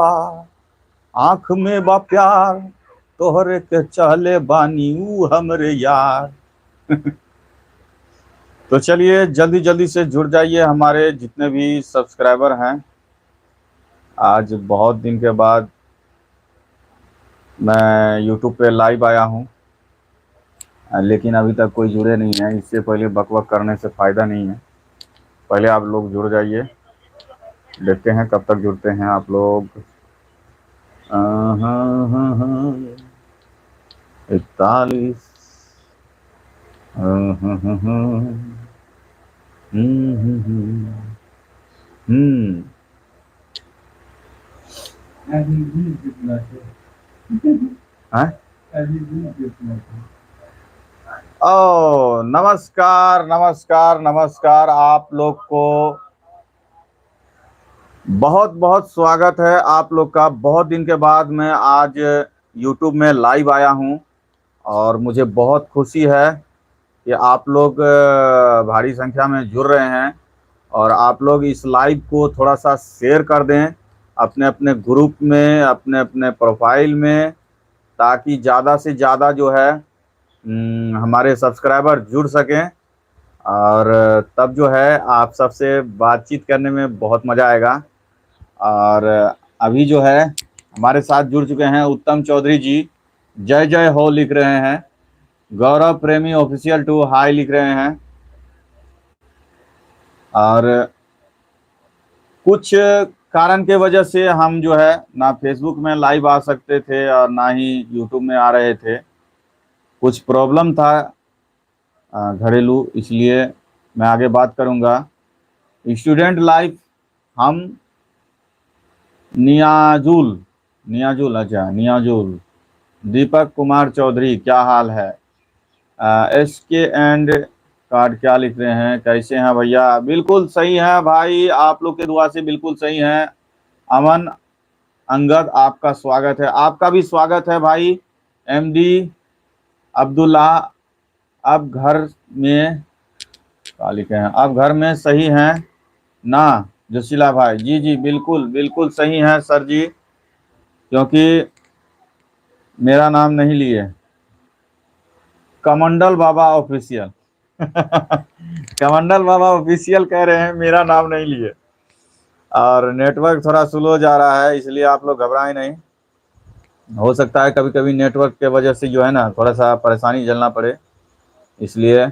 आँख में बा प्यार तोहरे के चहले बानी ऊ हमरे यार। तो चलिए जल्दी जल्दी से जुड़ जाइए हमारे जितने भी सब्सक्राइबर हैं। आज बहुत दिन के बाद मैं यूट्यूब पे लाइव आया हूँ, लेकिन अभी तक कोई जुड़े नहीं है। इससे पहले बकबक करने से फ़ायदा नहीं है। पहले आप लोग जुड़ जाइए, देखते हैं कब तक जुड़ते हैं आप लोग। 41। ओ नमस्कार नमस्कार नमस्कार, आप लोग को बहुत बहुत स्वागत है। आप लोग का बहुत दिन के बाद मैं आज YouTube में लाइव आया हूं और मुझे बहुत खुशी है कि आप लोग भारी संख्या में जुड़ रहे हैं। और आप लोग इस लाइव को थोड़ा सा शेयर कर दें अपने अपने ग्रुप में, अपने अपने प्रोफाइल में, ताकि ज़्यादा से ज़्यादा जो है हमारे सब्सक्राइबर जुड़ सकें। और तब जो है आप सबसे बातचीत करने में बहुत मज़ा आएगा। और अभी जो है हमारे साथ जुड़ चुके हैं उत्तम चौधरी जी, जय जय हो लिख रहे हैं। गौरव प्रेमी ऑफिशियल 2 हाई लिख रहे हैं। और कुछ कारण के वजह से हम जो है ना फेसबुक में लाइव आ सकते थे और ना ही यूट्यूब में आ रहे थे। कुछ प्रॉब्लम था घरेलू, इसलिए मैं आगे बात करूंगा। स्टूडेंट लाइफ, हम नियाजुल नियाजुल अच्छा नियाजुल दीपक कुमार चौधरी, क्या हाल है? SK एंड कार्ड क्या लिख रहे हैं, कैसे हैं भैया? बिल्कुल सही है भाई, आप लोग के दुआ से बिल्कुल सही है। अमन अंगद, आपका स्वागत है। आपका भी स्वागत है भाई। MD अब्दुल्ला, अब घर में क्या लिखे हैं, अब घर में सही हैं ना जोशीला भाई? जी जी बिल्कुल बिल्कुल सही है सर जी, क्योंकि मेरा नाम नहीं लिए। कमंडल बाबा ऑफिशियल कमंडल बाबा ऑफिशियल कह रहे हैं, मेरा नाम नहीं लिए। और नेटवर्क थोड़ा स्लो जा रहा है, इसलिए आप लोग घबराएं नहीं। हो सकता है कभी कभी नेटवर्क के वजह से जो है ना थोड़ा सा परेशानी झेलना पड़े, इसलिए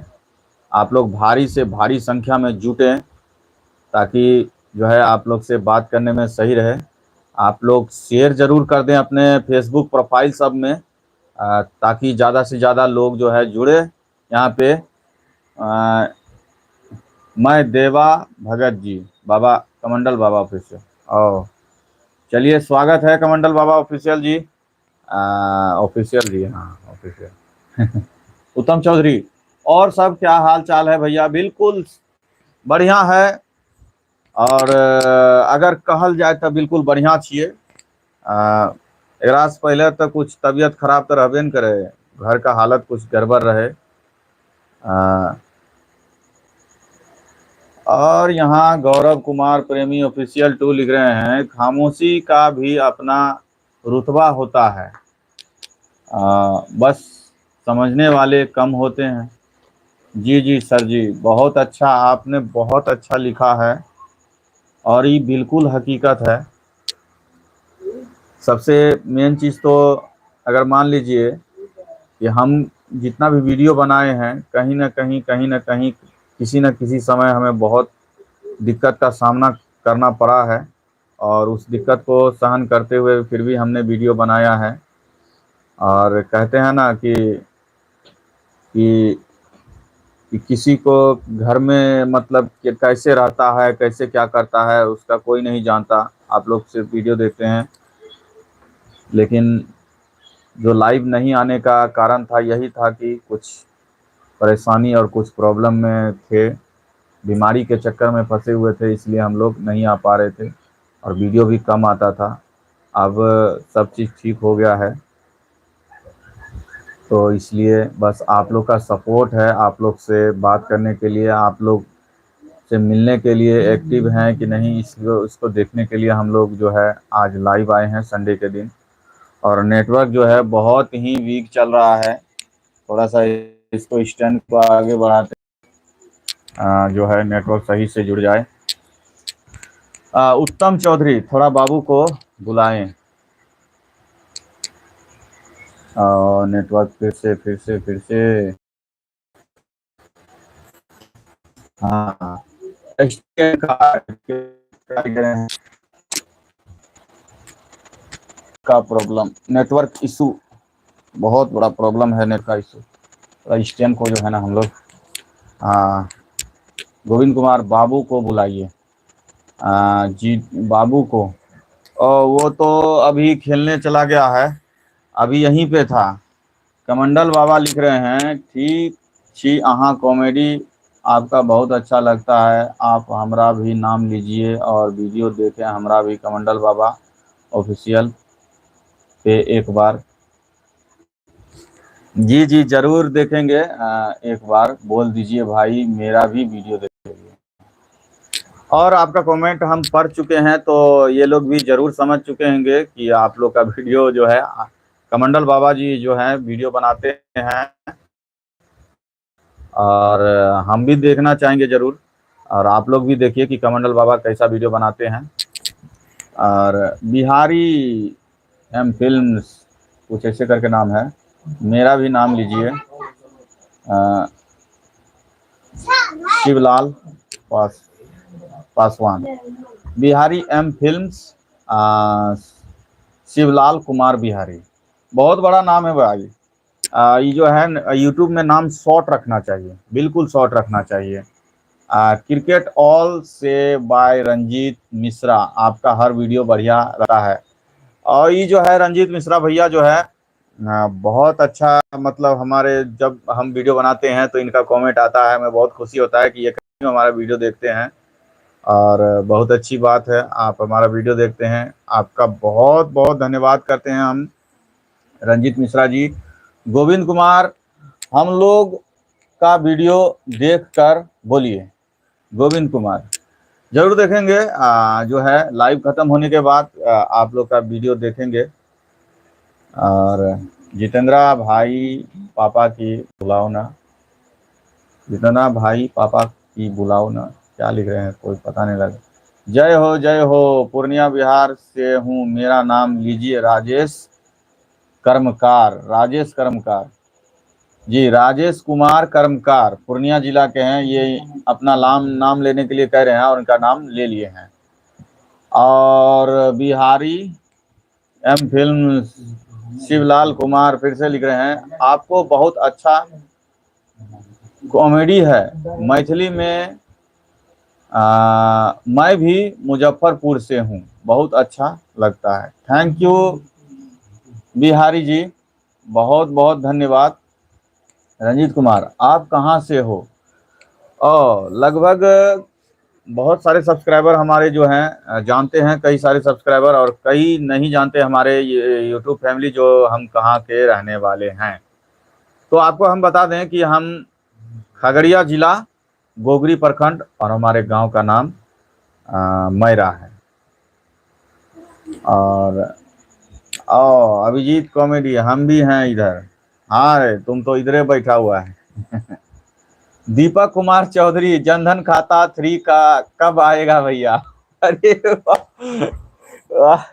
आप लोग भारी से भारी संख्या में जुटें ताकि जो है आप लोग से बात करने में सही रहे। आप लोग शेयर ज़रूर कर दें अपने फेसबुक प्रोफाइल सब में, ताकि ज़्यादा से ज़्यादा लोग जो है जुड़े यहाँ पे। मैं देवा भगत जी, बाबा कमंडल बाबा ऑफिशियल। ओ चलिए, स्वागत है कमंडल बाबा ऑफिशियल जी। ऑफिशियल जी, हाँ ऑफिशियल उत्तम चौधरी, और सब क्या हाल चाल है भैया? बिल्कुल बढ़िया है। और अगर कहल जाए तो बिल्कुल बढ़िया छिए। एकरा से पहले तो कुछ तबीयत खराब तो रहबे न करे, घर का हालत कुछ गड़बड़ रहे। और यहाँ गौरव कुमार प्रेमी ऑफिशियल 2 लिख रहे हैं, खामोशी का भी अपना रुतबा होता है, बस समझने वाले कम होते हैं। जी जी सर जी, बहुत अच्छा, आपने बहुत अच्छा लिखा है और ये बिल्कुल हकीकत है। सबसे मेन चीज़ तो अगर मान लीजिए कि हम जितना भी वीडियो बनाए हैं, कहीं ना कहीं किसी न किसी समय हमें बहुत दिक्कत का सामना करना पड़ा है, और उस दिक्कत को सहन करते हुए फिर भी हमने वीडियो बनाया है। और कहते हैं ना कि किसी को घर में मतलब कि कैसे रहता है, कैसे क्या करता है, उसका कोई नहीं जानता। आप लोग सिर्फ वीडियो देखते हैं, लेकिन जो लाइव नहीं आने का कारण था यही था कि कुछ परेशानी और कुछ प्रॉब्लम में थे, बीमारी के चक्कर में फंसे हुए थे, इसलिए हम लोग नहीं आ पा रहे थे और वीडियो भी कम आता था। अब सब चीज़ ठीक हो गया है, तो इसलिए बस आप लोग का सपोर्ट है। आप लोग से बात करने के लिए आप लोग से मिलने के लिए एक्टिव हैं कि नहीं, इसको देखने के लिए हम लोग जो है आज लाइव आए हैं संडे के दिन। और नेटवर्क जो है बहुत ही वीक चल रहा है, थोड़ा सा इसको स्टैंड को आगे बढ़ाते जो है नेटवर्क सही से जुड़ जाए। उत्तम चौधरी, थोड़ा बाबू को बुलाएं। नेटवर्क फिर से हाँ का प्रॉब्लम, नेटवर्क इशू, बहुत बड़ा प्रॉब्लम है नेट का इशू। स्टैंड को जो है ना हम लोग गोविंद कुमार बाबू को बुलाइए। जी बाबू को, और वो तो अभी खेलने चला गया है, अभी यहीं पे था। कमंडल बाबा लिख रहे हैं, ठीक छी अहाँ कॉमेडी आपका बहुत अच्छा लगता है, आप हमरा भी नाम लीजिए और वीडियो देखें हमरा भी, कमंडल बाबा ऑफिशियल पे एक बार। जी जी जरूर देखेंगे, एक बार बोल दीजिए भाई मेरा भी वीडियो देखेंगे। और आपका कमेंट हम पढ़ चुके हैं, तो ये लोग भी जरूर समझ चुके होंगे कि आप लोग का वीडियो जो है, कमंडल बाबा जी जो है वीडियो बनाते हैं और हम भी देखना चाहेंगे जरूर। और आप लोग भी देखिए कि कमंडल बाबा कैसा वीडियो बनाते हैं। और बिहारी एम फिल्म्स कुछ ऐसे करके नाम है, मेरा भी नाम लीजिए। शिवलाल पासवान, बिहारी एम फिल्म्स, शिवलाल कुमार बिहारी, बहुत बड़ा नाम है भाई। ये जो है यूट्यूब में नाम शॉर्ट रखना चाहिए, बिल्कुल शॉर्ट रखना चाहिए। क्रिकेट ऑल से बाय रंजीत मिश्रा, आपका हर वीडियो बढ़िया रहा है। और ये जो है रंजीत मिश्रा भैया जो है बहुत अच्छा, मतलब हमारे जब हम वीडियो बनाते हैं तो इनका कमेंट आता है, हमें बहुत खुशी होता है कि ये हमारा वीडियो देखते हैं। और बहुत अच्छी बात है, आप हमारा वीडियो देखते हैं, आपका बहुत बहुत धन्यवाद करते हैं हम रंजीत मिश्रा जी। गोविंद कुमार, हम लोग का वीडियो देखकर बोलिए। गोविंद कुमार जरूर देखेंगे, जो है लाइव खत्म होने के बाद आप लोग का वीडियो देखेंगे। और जितेंद्रा भाई पापा की बुलाओ ना, जितेंद्रा भाई पापा की बुलाओ ना, क्या लिख रहे हैं कोई पता नहीं लगा। जय हो, पूर्णिया बिहार से हूँ, मेरा नाम लीजिए राजेश कर्मकार। राजेश कर्मकार जी, राजेश कुमार कर्मकार पूर्णिया जिला के हैं, ये अपना नाम लेने के लिए कह रहे हैं और उनका नाम ले लिए हैं। और बिहारी एम फिल्म शिवलाल कुमार फिर से लिख रहे हैं, आपको बहुत अच्छा कॉमेडी है मैथिली में। मैं भी मुजफ्फरपुर से हूँ, बहुत अच्छा लगता है। थैंक यू बिहारी जी, बहुत बहुत धन्यवाद। रंजीत कुमार, आप कहाँ से हो? लगभग बहुत सारे सब्सक्राइबर हमारे जो हैं जानते हैं, कई सारे सब्सक्राइबर, और कई नहीं जानते हमारे यूट्यूब फैमिली जो हम कहाँ के रहने वाले हैं। तो आपको हम बता दें कि हम खगड़िया जिला गोगरी प्रखंड, और हमारे गांव का नाम मैरा है। और अभिजीत कॉमेडी, हम भी हैं इधर। हाँ रे, तुम तो इधरे बैठा हुआ है। दीपक कुमार चौधरी, जनधन खाता 3 का कब आएगा भैया? अरे वाह,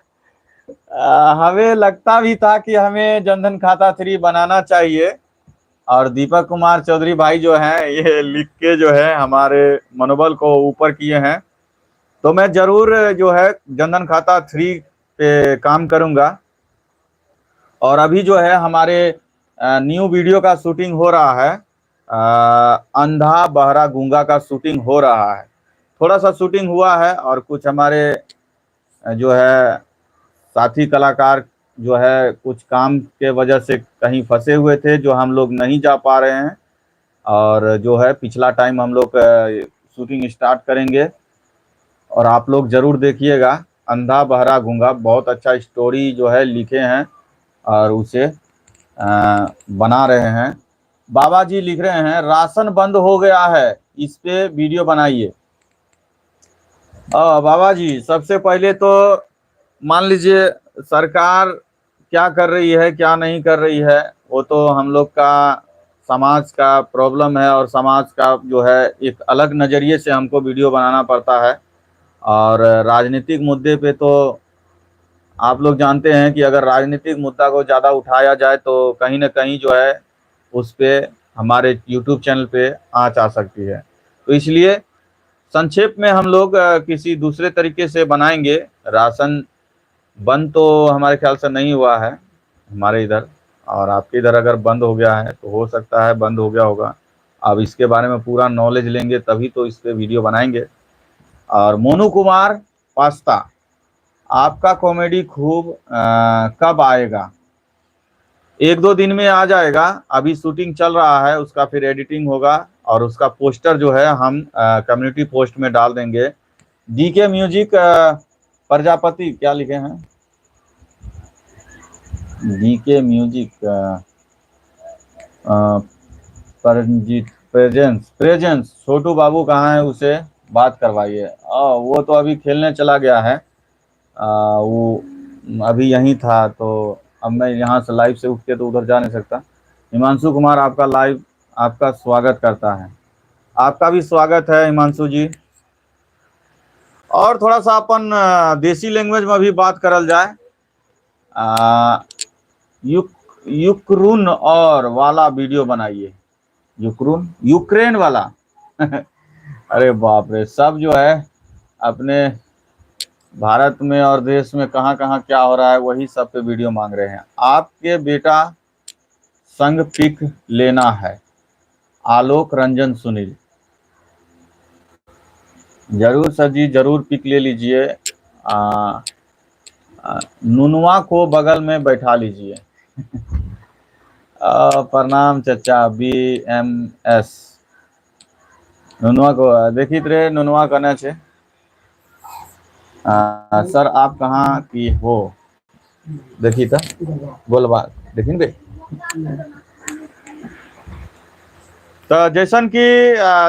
हमें लगता भी था कि हमें जनधन खाता 3 बनाना चाहिए। और दीपक कुमार चौधरी भाई जो हैं, ये लिख के जो है हमारे मनोबल को ऊपर किए हैं। तो मैं जरूर जो है जनधन खाता 3 पे काम करूंगा। और अभी जो है हमारे न्यू वीडियो का शूटिंग हो रहा है, अंधा बहरा गूंगा का शूटिंग हो रहा है। थोड़ा सा शूटिंग हुआ है, और कुछ हमारे जो है साथी कलाकार जो है कुछ काम के वजह से कहीं फंसे हुए थे, जो हम लोग नहीं जा पा रहे हैं। और जो है पिछला टाइम हम लोग शूटिंग स्टार्ट करेंगे, और आप लोग जरूर देखिएगा। अंधा बहरा गूंगा बहुत अच्छा स्टोरी जो है लिखे हैं, और उसे बना रहे हैं। बाबा जी लिख रहे हैं, राशन बंद हो गया है, इस पे वीडियो बनाइए। बाबा जी, सबसे पहले तो मान लीजिए सरकार क्या कर रही है क्या नहीं कर रही है, वो तो हम लोग का समाज का प्रॉब्लम है, और समाज का जो है एक अलग नज़रिए से हमको वीडियो बनाना पड़ता है। और राजनीतिक मुद्दे पे तो आप लोग जानते हैं कि अगर राजनीतिक मुद्दा को ज़्यादा उठाया जाए तो कहीं ना कहीं जो है उस पे हमारे यूट्यूब चैनल पे आँच आ सकती है। तो इसलिए संक्षेप में हम लोग किसी दूसरे तरीके से बनाएंगे। राशन बंद तो हमारे ख्याल से नहीं हुआ है हमारे इधर, और आपके इधर अगर बंद हो गया है तो हो सकता है बंद हो गया होगा। अब इसके बारे में पूरा नॉलेज लेंगे तभी तो इस पे वीडियो बनाएंगे। और मोनू कुमार पास्ता, आपका कॉमेडी खूब कब आएगा? एक दो दिन में आ जाएगा, अभी शूटिंग चल रहा है उसका, फिर एडिटिंग होगा और उसका पोस्टर जो है हम कम्युनिटी पोस्ट में डाल देंगे। डीके म्यूजिक प्रजापति क्या लिखे हैं? डीके म्यूजिक प्रेजेंस प्रेजेंस छोटू बाबू कहाँ है, उसे बात करवाइए। वो तो अभी खेलने चला गया है। वो अभी यहीं था, तो अब मैं यहाँ से लाइव से उठ के तो उधर जा नहीं सकता। हिमांशु कुमार आपका लाइव आपका स्वागत करता है। आपका भी स्वागत है हिमांशु जी। और थोड़ा सा अपन देसी लैंग्वेज में भी बात करल जाए। यूक्रेन और वाला वीडियो बनाइए। यूक्रेन वाला अरे बाप रे, सब जो है अपने भारत में और देश में कहाँ कहाँ क्या हो रहा है वही सब पे वीडियो मांग रहे हैं। आपके बेटा संग पिक लेना है, आलोक रंजन सुनील। जरूर सर जी, जरूर पिक ले लीजिए। नुनवा को बगल में बैठा लीजिए। प्रणाम चचा BMS। नुनवा को देखी रे, नुनवा करना छे। सर आप कहाँ की हो, देखी तो बोलबा देखी बे। तो जैसन कि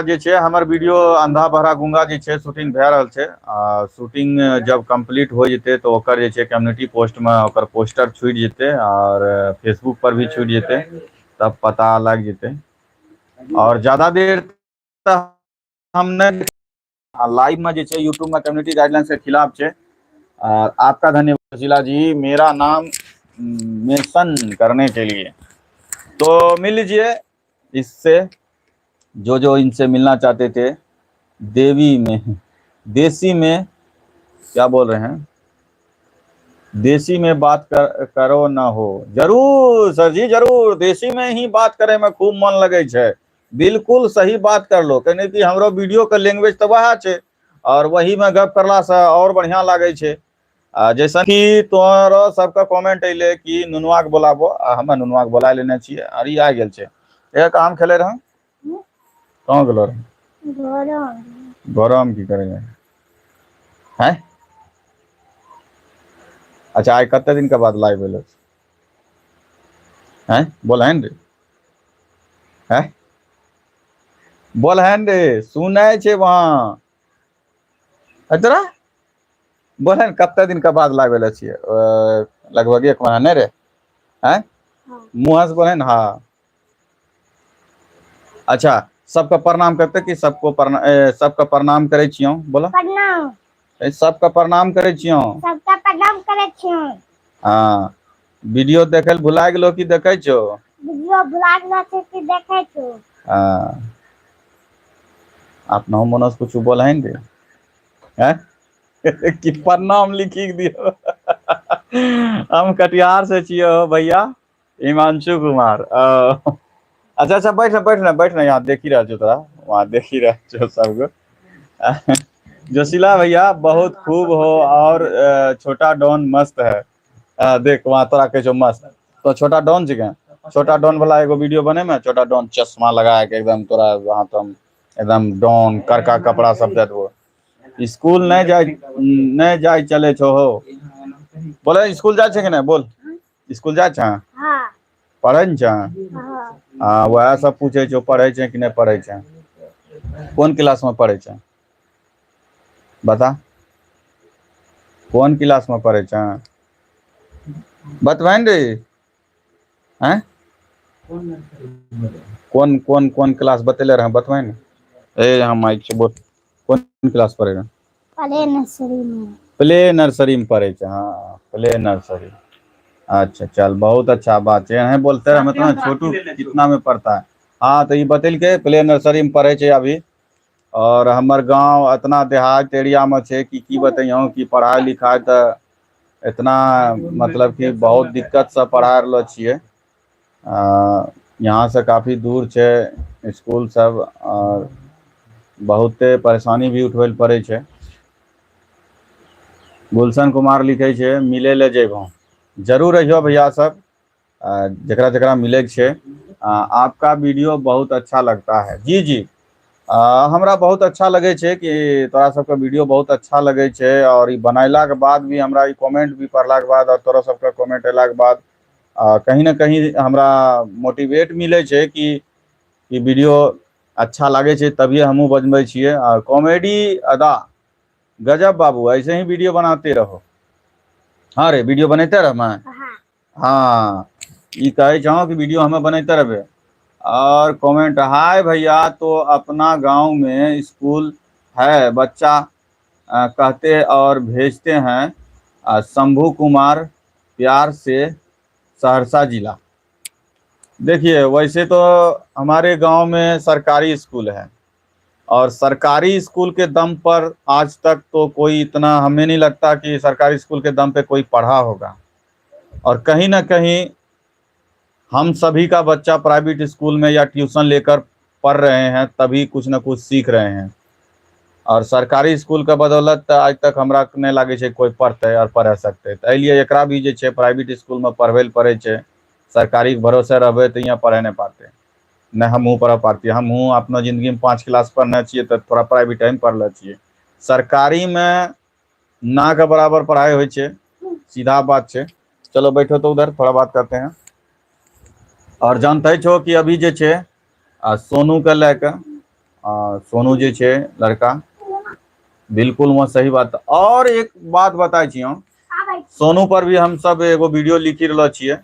जे छे हमर वीडियो अंधा बहरा गूंगा जे छे शूटिंग भए रहल छे। शूटिंग जब कंप्लीट हो जेते तो ओकर जे छे कम्युनिटी पोस्ट में ओकर पोस्टर छूट जेते और फेसबुक पर भी छूट जेते, तब पता लग जेते। और ज़्यादा देर तक हम लाइव में जे छे यूट्यूब में कम्युनिटी गाइडलाइंस के खिलाफ छे। और आपका धन्यवाद जिला जी, मेरा नाम मेंशन करने के लिए। तो मिल लीजिए इससे, जो जो इनसे मिलना चाहते थे। देसी में क्या बोल रहे हैं, देसी में बात करो ना हो। जरूर सर जी, जरूर देसी में ही बात करे में खूब मन लगे छे। बिल्कुल सही बात कर लो, कहने कि हमरो वीडियो के लैंग्वेज तो वह छे और वही में गप करला से और बढ़िया लगे छे। जैसा कि तोरो सबका कमेंट अइले कि नुनवा के बोलाबो, हम नुनवा के बोला लेने छिए। अरे आ गेल छे, एक काम खेले रह कहाँ गेलो रहे? गरम की करेंगे हैं? अच्छा, आज कते दिन के बाद लाइव भेलो हैं? बोल हैं रे, हैं बोल हैं रे, सुनै छे वहाँ। अतरा बोल हैं कते दिन के बाद लाइव भेलो छिए? लगभग 1 महीना नहीं रे हैं? मुँह से बोले ना। हाँ अच्छा, सबका प्रणाम करते कि सबका प्रणाम करे छियो, बोला प्रणाम। सबका प्रणाम करे छियो, सबका प्रणाम करे छियो। हाँ, वीडियो देखल भुला गेलो कि देखे छो? वीडियो भुला गेलो छै कि देखे छो? हाँ, अपना मनस कुछ बोल हैं रे हैं कि प्रणाम लिखी दियो। हम कटिहार से छियो भैया, हिमांशु कुमार। अच्छा अच्छा, बैठ ना यहाँ देख ही रह जो, तोरा वहाँ देख ही रह जो सबको। जोशीला भैया बहुत खूब हो, और छोटा डॉन मस्त है। देख वहाँ तोरा के जो मस्त तो छोटा डॉन जी, छोटा डॉन वाला एगो वीडियो बने में, छोटा डॉन चश्मा लगा के एकदम तोरा वहाँ तो एकदम डॉन करका कपड़ा सब दे दो। स्कूल नहीं जाए चले छो हो, बोले स्कूल जाए छे कि नहीं? बोल स्कूल जाए छे? हाँ पढ़े न छे? हाँ। हाँ, वह सब पूछे छो पढ़े छे कि नहीं पढ़े छे, कौन क्लास में पढ़े छे बता। कौन क्लास में पढ़े छ बतवाइन रे हैं कौन कौन कौन क्लास बतेले रहे बतवाइन ए हम माइक से बोल कौन क्लास पढ़े रहे प्ले नर्सरी में। प्ले नर्सरी में पढ़े छ हाँ प्ले नर्सरी अच्छा चल बहुत अच्छा बात है बोलते रहे मतलब छोटू कितना में पढ़ता है हाँ तो ये बतल के प्ले नर्सरी में पढ़े छे अभी और हमर गांव इतना देहात एरिया में छे कि बताइयो कि पढ़ाई लिखाई तो इतना मतलब कि बहुत दिक्कत से पढ़ा रहल छिए यहाँ से काफ़ी दूर छे स्कूल सब और बहुते परेशानी भी उठबै पड़े छे। गुलशन कुमार लिखे छे मिले ले जेबो जरूर रहियो भैया सब जकरा जकरा मिले के छे आपका वीडियो बहुत अच्छा लगता है जी जी हमरा बहुत अच्छा लगे छे कि तोरा सबके वीडियो बहुत अच्छा लगे छे और ई बनैला के बाद भी हमरा ई कमेंट भी पढ़ला के बाद और तोरा सबके कमेंट अयला के बाद कहीं ना कहीं हमरा मोटिवेट मिले छे कि ई वीडियो अच्छा लगे छे तभी हमहूँ बनबै छिए और कॉमेडी अदा गजब बाबू ऐसे ही वीडियो बनाते रहो हाँ रे वीडियो बनते रह मैं हाँ हाँ ये कहे चाहो कि वीडियो हमें बनते रहे और कमेंट हाय भैया तो अपना गांव में स्कूल है बच्चा कहते और भेजते हैं शंभू कुमार प्यार से सहरसा जिला। देखिए वैसे तो हमारे गांव में सरकारी स्कूल है और सरकारी स्कूल के दम पर आज तक तो कोई इतना हमें नहीं लगता कि सरकारी स्कूल के दम पे कोई पढ़ा होगा और कहीं ना कहीं हम सभी का बच्चा प्राइवेट स्कूल में या ट्यूशन लेकर पढ़ रहे हैं तभी कुछ ना कुछ सीख रहे हैं और सरकारी स्कूल के बदौलत आज तक हमरा नहीं लगे छे कोई पढ़ते और पढ़ सकते तो इसलिए एकरा भी जे छे प्राइवेट स्कूल में पढ़वे पड़े छे सरकारी के भरोसे रहबे तो यहाँ पढ़े नहीं पाते न हमहूँ पढ़ पाती हमहूँ अपना जिंदगी में 5 क्लास पढ़ना चाहिए तो थोड़ा प्राइवेट में पढ़ ले चाहिए सरकारी में ना के बराबर पढ़ाई हो छे सीधा बात छे। चलो बैठो तो उधर थोड़ा बात करते हैं और जानते छो कि अभी जे छे सोनू के लेके सोनू जे छे लड़का बिल्कुल वो सही बात और एक बात बताई छियो सोनू पर भी हम सब एगो वीडियो लिखी रहल छिए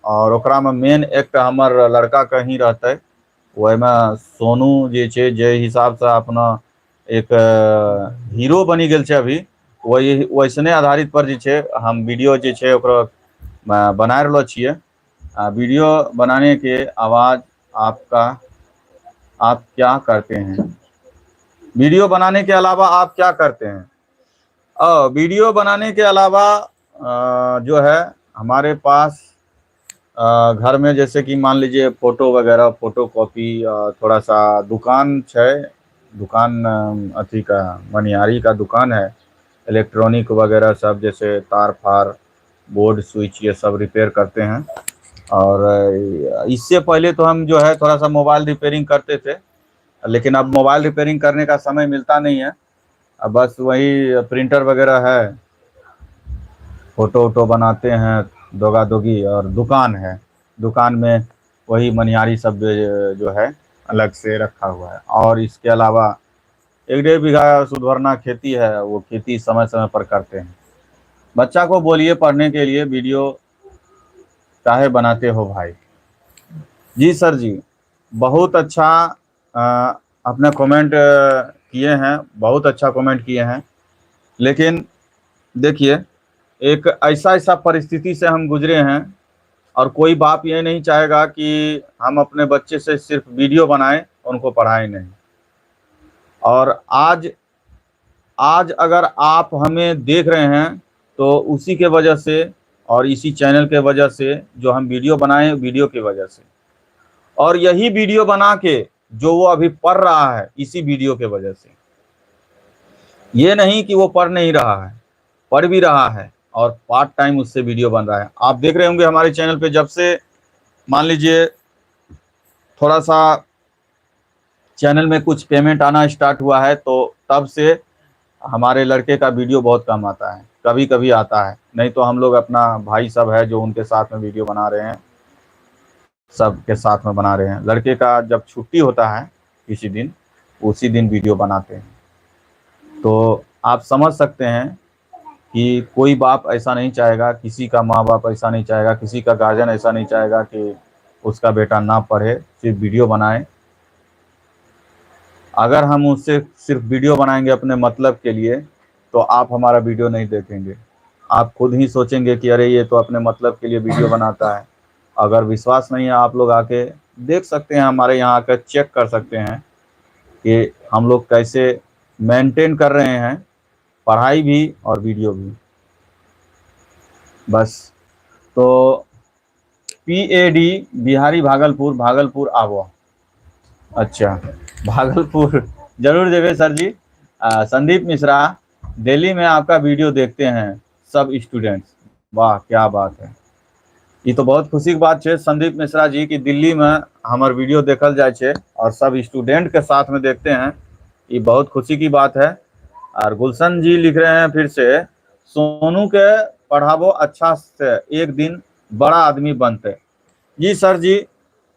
और ओकरा में मेन एक्ट हमर लड़का का ही रहते वही में सोनू जे छे जे हिसाब से अपना एक हीरो बनी गेल छे अभी वही वैसने आधारित पर जे छे हम वीडियो जे छे ओकरा बना रहल छिए वीडियो बनाने के आवाज आपका आप क्या करते हैं वीडियो बनाने के अलावा आप क्या करते हैं वीडियो बनाने के अलावा जो है हमारे पास घर में जैसे कि मान लीजिए फोटो वगैरह फोटो कॉपी थोड़ा सा दुकान है दुकान अथी का मनिहारी का दुकान है इलेक्ट्रॉनिक वगैरह सब जैसे तार फार बोर्ड स्विच ये सब रिपेयर करते हैं और इससे पहले तो हम जो है थोड़ा सा मोबाइल रिपेयरिंग करते थे लेकिन अब मोबाइल रिपेयरिंग करने का समय मिलता नहीं है अब बस वही प्रिंटर वगैरह है फोटो वोटो बनाते हैं दोगा दोगी और दुकान है दुकान में वही मनिहारी सब जो है अलग से रखा हुआ है और इसके अलावा 1-1.5 बीघा सुधरना खेती है वो खेती समय समय पर करते हैं। बच्चा को बोलिए पढ़ने के लिए वीडियो काहे बनाते हो भाई जी सर जी बहुत अच्छा अपने कमेंट किए हैं बहुत अच्छा कमेंट किए हैं लेकिन देखिए एक ऐसा परिस्थिति से हम गुजरे हैं और कोई बाप ये नहीं चाहेगा कि हम अपने बच्चे से सिर्फ वीडियो बनाएं उनको पढ़ाएं नहीं और आज अगर आप हमें देख रहे हैं तो उसी के वजह से और इसी चैनल के वजह से जो हम वीडियो बनाए वीडियो की वजह से और यही वीडियो बना के जो वो अभी पढ़ रहा है इसी वीडियो के वजह से ये नहीं कि वो पढ़ नहीं रहा है पढ़ भी रहा है और पार्ट टाइम उससे वीडियो बन रहा है। आप देख रहे होंगे हमारे चैनल पे जब से मान लीजिए थोड़ा सा चैनल में कुछ पेमेंट आना स्टार्ट हुआ है तो तब से हमारे लड़के का वीडियो बहुत कम आता है कभी कभी आता है नहीं तो हम लोग अपना भाई सब है जो उनके साथ में वीडियो बना रहे हैं सब के साथ में बना रहे हैं। लड़के का जब छुट्टी होता है किसी दिन उसी दिन वीडियो बनाते हैं तो आप समझ सकते हैं कि कोई बाप ऐसा नहीं चाहेगा, किसी का माँ बाप ऐसा नहीं चाहेगा, किसी का गार्जियन ऐसा नहीं चाहेगा कि उसका बेटा ना पढ़े, सिर्फ वीडियो बनाए। अगर हम उससे सिर्फ वीडियो बनाएंगे अपने मतलब के लिए, तो आप हमारा वीडियो नहीं देखेंगे। आप खुद ही सोचेंगे कि अरे ये तो अपने मतलब के लिए वीडियो बनाता है। अगर विश्वास नहीं है, आप लोग आके देख सकते हैं, हमारे यहाँ आकर चेक कर सकते हैं कि हम लोग कैसे मेंटेन कर रहे हैं, पढ़ाई भी और वीडियो भी। बस तो PAD बिहारी भागलपुर, भागलपुर आबो। अच्छा, भागलपुर जरूर देवे सर जी। संदीप मिश्रा, दिल्ली में आपका वीडियो देखते हैं सब स्टूडेंट्स। वाह क्या बात है, ये तो बहुत खुशी की बात है संदीप मिश्रा जी कि दिल्ली में हमार वीडियो देखल जाए छे और सब स्टूडेंट के साथ में देखते हैं, ये बहुत खुशी की बात है। और गुलशन जी लिख रहे हैं फिर से, सोनू के पढ़ाबो अच्छा से, एक दिन बड़ा आदमी बनते। जी सर जी,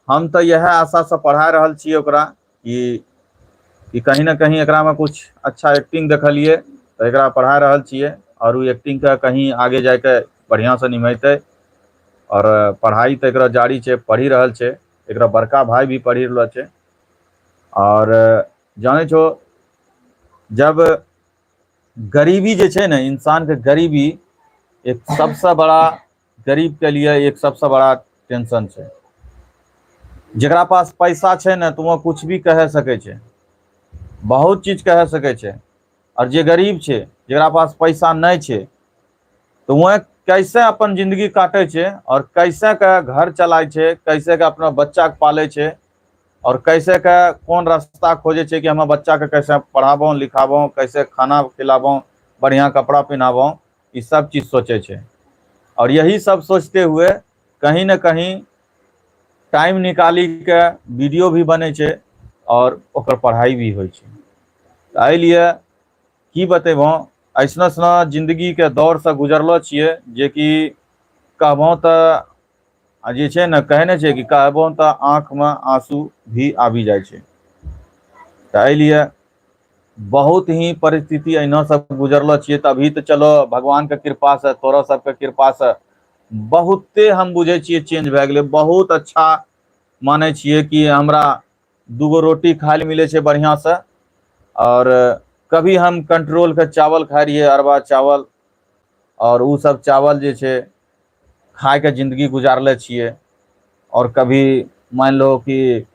हम तो यह आशा से पढ़ा रहल छियै ओकरा कि कहीं ना कहीं एकरा में कुछ अच्छा एक्टिंग देखलिए तो एकरा पढ़ा रहल छियै, और उ एक्टिंग का कहीं आगे जाके बढ़िया से निभैते। और पढ़ाई तो एकरा जारी छे, पढ़ी रहल छे, एकरा बड़का भाई भी पढ़ी रहल छे। और जाने छो, जब गरीबी जे छे ना, इंसान के गरीबी एक सबसे बड़ा, गरीब के लिए एक सबसे बड़ा टेंशन छे। जकरा पास पैसा छे ना, तो वो कुछ भी कह सके छे, बहुत चीज कह सके छे। और जे गरीब छे, जकरा पास पैसा नहीं छे, तो वह कैसे अपन जिंदगी काटे छे, और कैसे का घर चलाए छे, कैसे का अपना बच्चा के पाले छे, और कैसे का कौन रास्ता खोजे छे कि हम बच्चा के कैसे पढ़ाबो लिखाबो, कैसे खाना खिलाबो, बढ़िया कपड़ा पहनाबो, ये सब चीज सोचे छे। और यही सब सोचते हुए कहीं ना कहीं टाइम निकाली के वीडियो भी बने छे और ओकर पढ़ाई भी होइ छे। एहि लिए की बतेबो, ऐसना ऐसना जिंदगी के दौर से गुजरलो छिए जे कि कहबो तो जे छे न, कहने छे कि कहबो तो आंख में आंसू भी आबी जाए छे। एहि लिए बहुत ही परिस्थिति ऐना सब गुजरलो छिए, तभी तो चलो भगवान के कृपा से, तोरा सबके कृपा से बहुते हम बुझे छिए चेंज भए गेलै। बहुत अच्छा माने छिए कि हमरा दूगो रोटी खाए ले मिले छे बढ़िया से। और कभी हम कंट्रोल के चावल खाए रहिए, अरबा चावल, और उ सब चावल जे छे खाए के जिंदगी गुजारले छिए। और कभी मान लो कि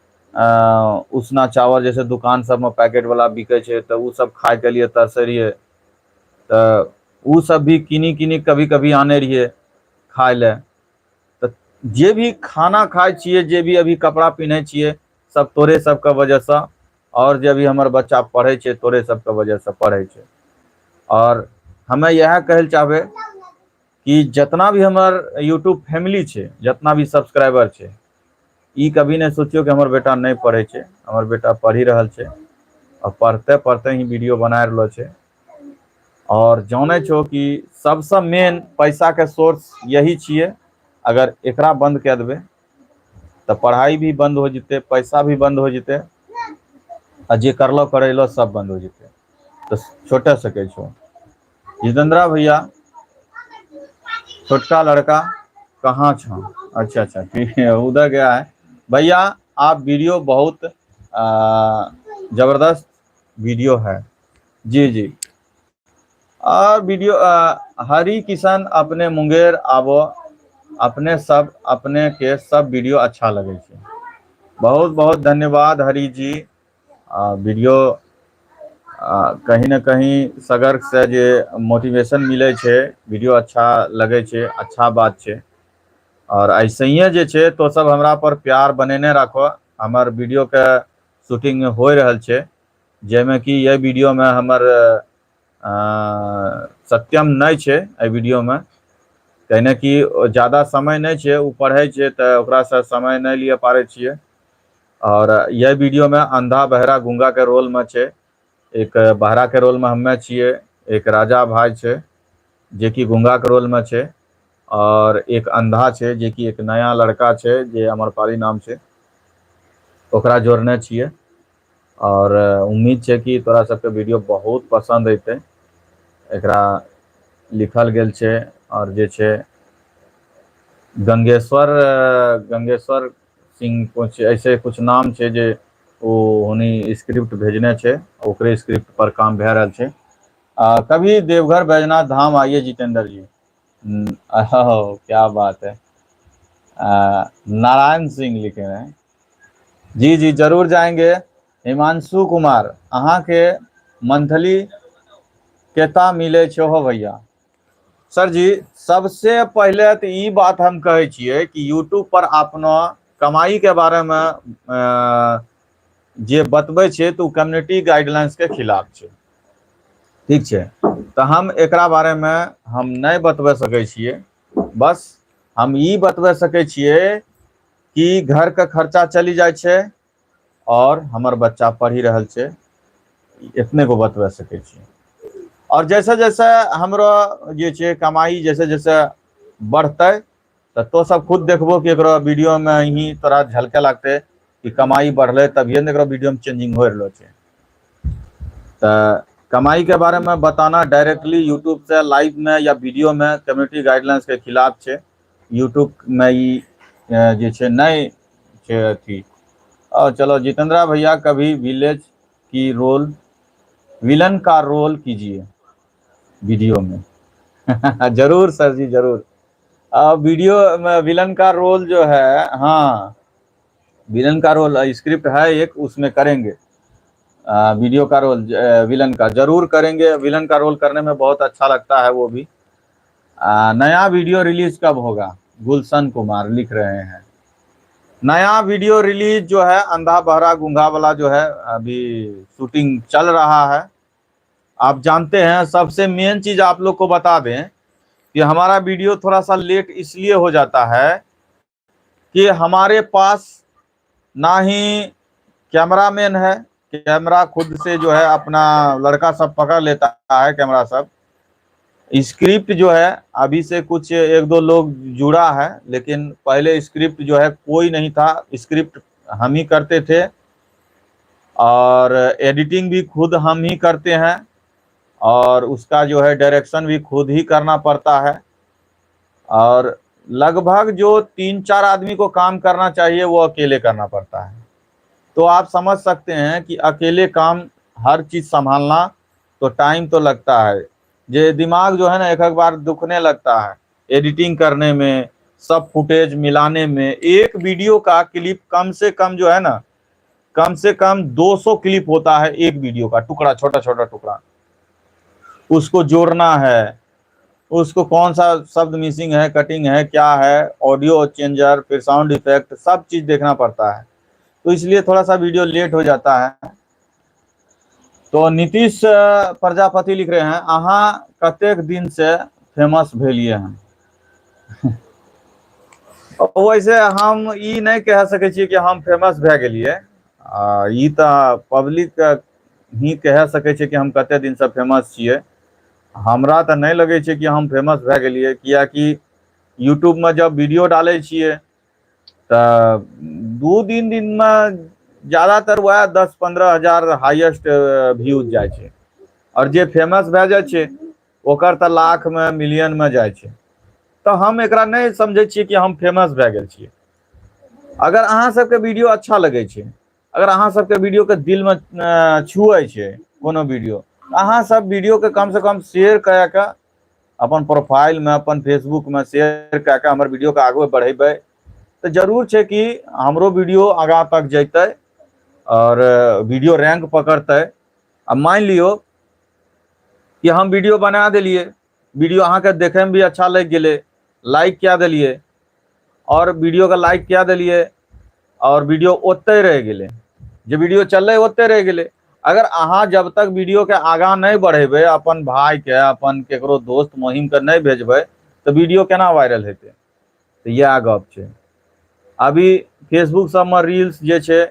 उसना चावल जैसे दुकान सब में पैकेट वाला बिके छे, तो उ सब खाए के लिए तरसे रहिए, तो उ सब भी किनी किनी कभी कभी आने रहिए खाए ले। तो जे भी खाना खाए छिए, जे भी अभी कपड़ा पहने छिए, सब तोरे सबके वजह से। और जे भी हमार बच्चा पढ़े छे, तोरे सबके वजह से पढ़े छे। और हमें यह कहल चाहबे कि जितना भी हमार यूट्यूब फैमिली छे, जितना भी सब्सक्राइबर छे, ई कभी नहीं सोचियो कि हमार बेटा नहीं पढ़े छे। हमार बेटा पढ़ी रहल छे, और पढ़ते पढ़ते ही वीडियो बना रहलो छे। और जाने छो कि सबसे मेन पैसा के सोर्स यही छिए। अगर एकरा बंद कर देबे तो पढ़ाई भी बंद हो जते, पैसा भी बंद हो जते, और जे करलो करेलो सब बंद हो जते। तो छोटे सके छो जितेंद्रा भैया, छोटका लड़का कहाँ छो? अच्छा अच्छा ठीक है, उधर गया है। भैया आप वीडियो बहुत जबरदस्त वीडियो है। जी जी। और वीडियो हरि किशन अपने मुंगेर आबो, अपने सब अपने के सब वीडियो अच्छा लगे छे। बहुत बहुत धन्यवाद हरि जी। वीडियो कहीं ना कहीं सगर से जे मोटिवेशन मिले छे, वीडियो अच्छा लगे छे, अच्छा बात छे। और ऐसे ही जे छे तो सब हमरा पर प्यार बनेने राखो। हमार वीडियो के शूटिंग हो रहल छे, जेमे कि ये वीडियो में हमर सत्यम नहीं छे। ए वीडियो में कहने कि ज़्यादा समय नहीं छे, उ पढ़े छे तो ओकरा से समय नहीं लिए पारे छिए। और यह वीडियो में अंधा बहरा गूंगा के रोल में छे। एक बहरा के रोल में हमें छिए, एक राजा भाई छे जे कि गूंगा के रोल में छे, और एक अंधा छे जे कि एक नया लड़का छे जे अमरपाली नाम छे, ओकरा जोड़ने छिए। और उम्मीद छे कि तोरा सबके वीडियो बहुत पसंद अयते। एकरा लिखल गेल छै और जे छै गंगेश्वर गंगेश्वर सिंह कुछ ऐसे कुछ नाम छै जे वो हुनी स्क्रिप्ट भेजने छै, ओकरे स्क्रिप्ट पर काम भए रहल छै। कभी देवघर बैजनाथ धाम आइए जितेंद्र जी। क्या बात है। नारायण सिंह लिखे हैं। जी जी जरूर जाएंगे। हिमांशु कुमार अहाँ के मंथली केता मिले छो हो भैया। सर जी सबसे पहले तो ई बात हम कहे छिए कि यूट्यूब पर अपना कमाई के बारे में जे बतबै छै तो कम्युनिटी गाइडलाइंस के खिलाफ छै, ठीक छै। तो हम एकरा बारे में हम नहीं बतबे सकै छिए। बस हम ई बतबे सकै छिए कि घर का खर्चा चली जाए छै और हमर बच्चा पढ़ी रहल छै, इतने को बतबे सकै छिए। और जैसे जैसे हमरो जे छै कमाई जैसे जैसे बढ़ते तो सब खुद देखबो कि एकरो वीडियो में ही तोरा झलके लगते कि कमाई बढ़ले, तभिए ने एकरो वीडियो में चेंजिंग हो रहलो छै। तो कमाई के बारे में बताना डायरेक्टली यूट्यूब से लाइव में या वीडियो में कम्युनिटी गाइडलाइंस के खिलाफ छै। यूट्यूब में ई जे छै नहीं छै अथी। और चलो जितेंद्रा भैया कभी विलन का रोल कीजिए वीडियो में। जरूर सर जी जरूर। वीडियो में विलन का रोल जो है, हाँ विलन का रोल स्क्रिप्ट है एक, उसमें करेंगे। वीडियो का रोल विलन का जरूर करेंगे। विलन का रोल करने में बहुत अच्छा लगता है वो भी। नया वीडियो रिलीज कब होगा, गुलशन कुमार लिख रहे हैं। नया वीडियो रिलीज जो है अंधा बहरा गूंगा वाला जो है अभी शूटिंग चल रहा है। आप जानते हैं सबसे मेन चीज आप लोग को बता दें कि हमारा वीडियो थोड़ा सा लेट इसलिए हो जाता है कि हमारे पास ना ही कैमरामैन है, कैमरा खुद से जो है अपना लड़का सब पकड़ लेता है कैमरा सब। स्क्रिप्ट जो है अभी से कुछ एक दो लोग जुड़ा है, लेकिन पहले स्क्रिप्ट जो है कोई नहीं था, स्क्रिप्ट हम ही करते थे और एडिटिंग भी खुद हम ही करते हैं और उसका जो है डायरेक्शन भी खुद ही करना पड़ता है। और लगभग जो 3-4 आदमी को काम करना चाहिए वो अकेले करना पड़ता है। तो आप समझ सकते हैं कि अकेले काम हर चीज संभालना तो टाइम तो लगता है। ये दिमाग जो है ना एक बार दुखने लगता है एडिटिंग करने में, सब फुटेज मिलाने में। एक वीडियो का क्लिप कम से कम जो है ना, कम से कम 200 क्लिप होता है एक वीडियो का, टुकड़ा छोटा छोटा टुकड़ा, उसको जोड़ना है, उसको कौन सा शब्द मिसिंग है, कटिंग है, क्या है, ऑडियो चेंजर, फिर साउंड इफेक्ट, सब चीज देखना पड़ता है। तो इसलिए थोड़ा सा वीडियो लेट हो जाता है। तो नीतीश प्रजापति लिख रहे हैं अहाँ कतेक दिन से फेमस भेलिए हैं। वैसे हम ई नहीं कह सके छी कि हम फेमस भे गेलिए, ई तो पब्लिक ही कह सके छै कि हम कते दिन से फेमस छिए। हमरा तो नहीं लगे छै कि हम फेमस भे गेलिए, कियाकि यूट्यूब में जब वीडियो डाले छिए तो 2-3 दिन में ज्यादातर वह 10-15 हजार हाईएस्ट व्यूज जाए छै और जे फेमस भे जाए छै ओकर तो लाख में मिलियन में जाए छै। तो हम एकरा नहीं समझे छिए कि हम फेमस भे गेल छिए। अगर अहाँ सबके वीडियो अच्छा लगे छै, अगर अहाँ सबके वीडियो के दिल में छुए छै कोनो वीडियो, अहाँ सब वीडियो के कम से कम शेयर करके अपन प्रोफाइल में, अपन फेसबुक में शेयर करके हमर वीडियो के आगे बढ़ेबै तो जरूर छै कि हमरो वीडियो आगा तक जैते और वीडियो रैंक पकड़ते। अब मान लियो कि हम वीडियो बना देलिए, वीडियो अहाँ के देखे में भी अच्छा लग गेले, लाइक क्या दिलिए और वीडियो का लाइक क्या दिलिए और वीडियो ओते रह गेले, जो वीडियो चल ओते रह गेले। अगर अहाँ जब तक वीडियो के आगा नहीं बढ़ेबे, अपन भाई के, अपन केकरो दोस्त मुहिम के नहीं भेजबे तो वीडियो केना वायरल हेते। तो यह गप छै। अभी फेसबुक सब में रील्स जे छै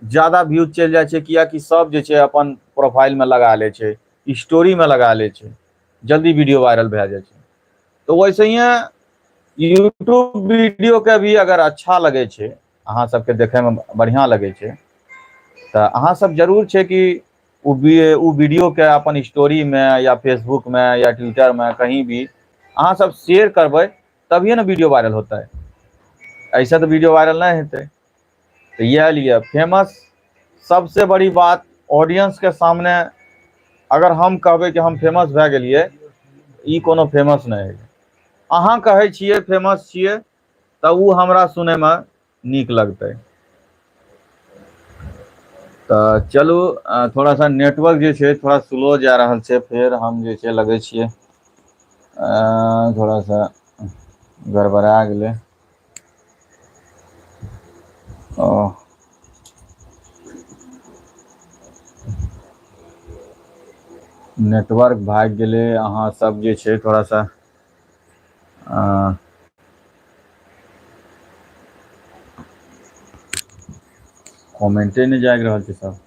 ज्यादा व्यूज चल जाए छै, कियाकि सब जे छै अपन प्रोफाइल में लगा ले छै, स्टोरी में लगा ले छै, जल्दी वीडियो वायरल भे जाए छै। तो वैसे ही यूट्यूब वीडियो के भी अगर अच्छा लगे छै, अहाँ सबके देखे में बढ़िया लगे छै तो अहाँ सब जरूर छै कि वो वीडियो के अपन स्टोरी में या फेसबुक में या ट्विटर में कहीं भी अहाँ सब शेयर करबै तभिए ना वीडियो वायरल होता है, ऐसा तो वीडियो वायरल नहीं होते। तो यह लिए फेमस सबसे बड़ी बात ऑडियंस के सामने अगर हम कहबै कि हम फेमस भए गेलिए, ई कोनो फेमस नहीं है। अहाँ कहै छियै फेमस छियै तो वो हमरा सुने में नीक लगतै। तो चलू थोड़ा सा नेटवर्क जे छै थोड़ा स्लो जा रहल छै, फिर हम जे छै लगै छियै थोड़ा सा गड़बड़ा गेलै। नेटवर्क भाग गेलै, अहाँ सब जे छै थोड़ा सा कमेंटे नहीं जाग रहल छै सब।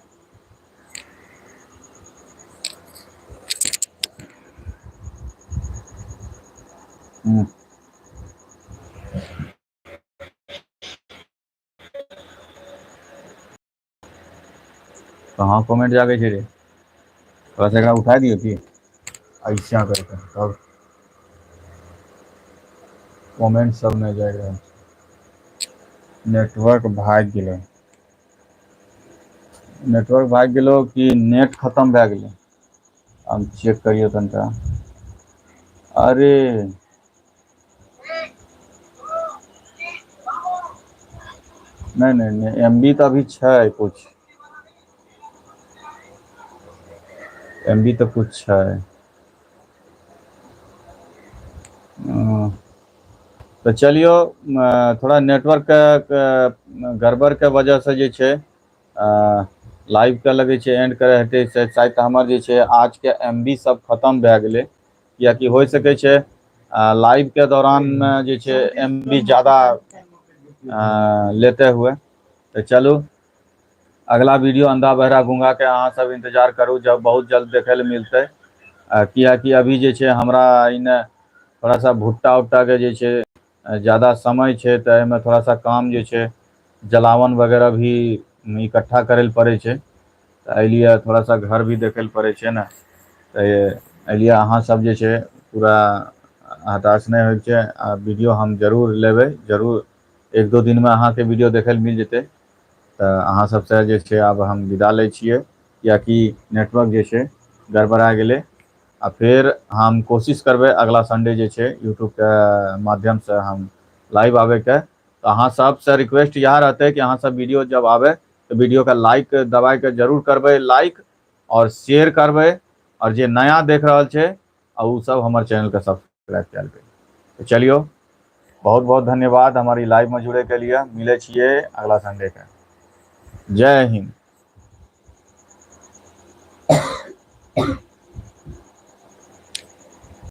कहाँ कमेंट जागे छे रे, थोड़ा सा एकरा उठा दियो कि ऐसा करके तब कमेंट सब नहीं जाग रहल छै। नेटवर्क भाग गेलै, नेटवर्क भाग गेलो कि नेट खत्म भए गेलै। हम चेक करियो तनिका। अरे नहीं नहीं नहीं, MB तो अभी छै कुछ, MB तो कुछ छै। तो चलियो थोड़ा नेटवर्क के गड़बड़ के वजह से जे छै लाइव के लगे छै एंड करे हेतै से शायद हमर जे छै आज के MB सब खत्म भए गेलै, कियाकि हो सके छै लाइव के दौरान में जे छै MB ज़्यादा लेते हुए। तो चलू अगला वीडियो अंधा बहरा गूंगा के अहाँ सब इंतजार करू, जब बहुत जल्द देखे ले मिलते। कियाकि अभी जे छै हमरा इने थोड़ा सा भुट्टा उट्टा के जे छै ज़्यादा समय छै, तो एहिमे थोड़ा सा काम जे छै जलावन वगैरह भी इकट्ठा करे पड़े छै। तो एलिए थोड़ा सा घर भी देखे पड़े छै ना, तो एलिए अहाँ सब जे छै पूरा हताश नहीं हो छै। वीडियो हम जरूर लेबै, जरूर एक दो दिन में अहाँ के वीडियो देखे मिल जेते। तो अहाँ सबसे जे छै अब हम विदा लै छियै, कियाकि नेटवर्क जे छै गड़बड़ा गेलै। आ फिर हम कोशिश करबै अगला संडे जे छै यूट्यूब के माध्यम से हम लाइव आवे के। तो अहाँ सबसे रिक्वेस्ट यह रहते कि अहाँ सब वीडियो जब आवे तो वीडियो का लाइक दबाए के जरूर करबै, लाइक और शेयर करबै, और जे नया देख रहल छै उ सब हमर चैनल के सब्सक्राइब कर लेबै। तो चलियो बहुत बहुत धन्यवाद हमारी लाइव में जुड़े के लिए। मिले छिए अगला संडे के। जय हिंद।